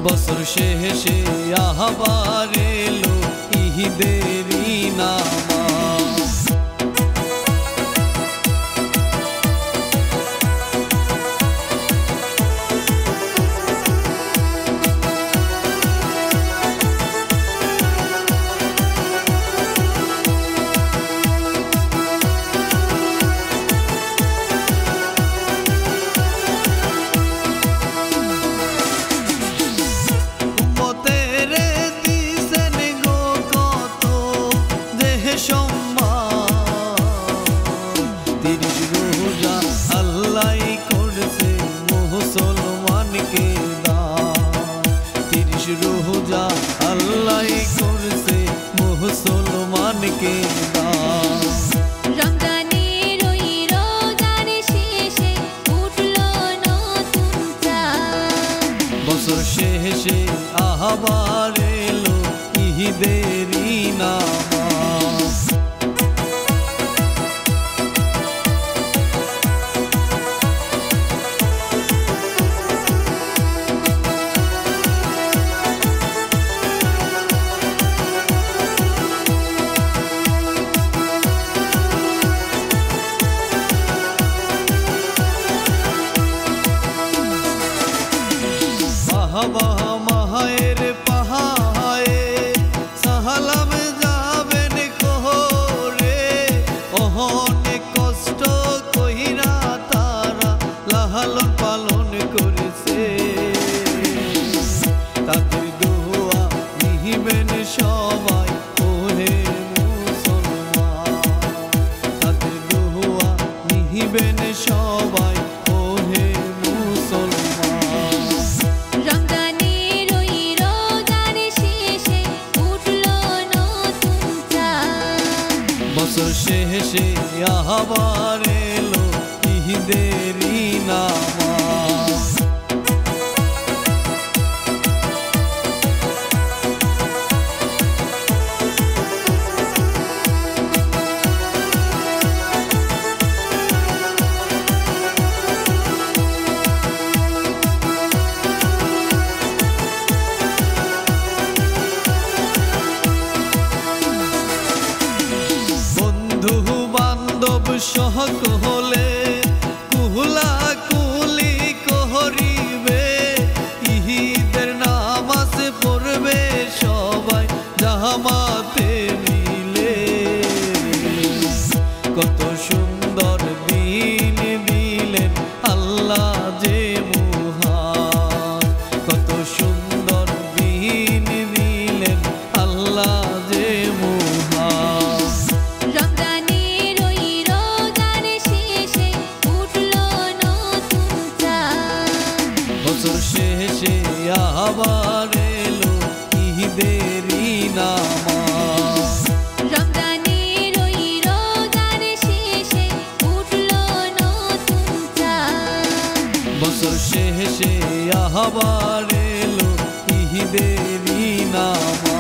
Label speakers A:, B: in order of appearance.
A: বছর শেষে আবার এলো ঈদেরই নামাজ। রোজা আল্লাহ করছে মুসলমানকে দান।
B: রমজানের ওই রোজার শেষে উঠলো নতুন চাঁদ,
A: বছর শেষে আবার এলো ঈদেরই নামাজ। মায়ের পাহায়ে সাহালাম যাবেন কোহরে, অনেক কষ্ট কইরা তারা লালন পালন করেছে। তাদের দোয়া নিবেন সবাই ওহে মুসলমান, তাদের দোয়া নিবেন সবাই ওহে মুসলমান।
B: রমজানের ওই রোজার শেষে উঠলো নতুন চাঁদ,
A: বছর শেষে আবার এলো ঈদেরই নামাজ। বন্ধু বান্ধব সকলে কুহলা কুলি করিবে, ঈদের নামাজ পড়বে সবাই জামাতে মিলে। কত সুন্দর দিন দিলেন আল্লাহ যে মহান, কত সুন্দর দিন দিলেন আল্লাহ যে মহান।
B: রমজানের ওই রোজার শেষে উঠলো নতুন চাঁদ,
A: বছর শেষে আবার এলো ঈদেরই নামাজ।
B: রমজানের ওই রোজার শেষে উঠলো নতুন চাঁদ,
A: বছর শেষে আবার এলো ঈদেরই নামাজ।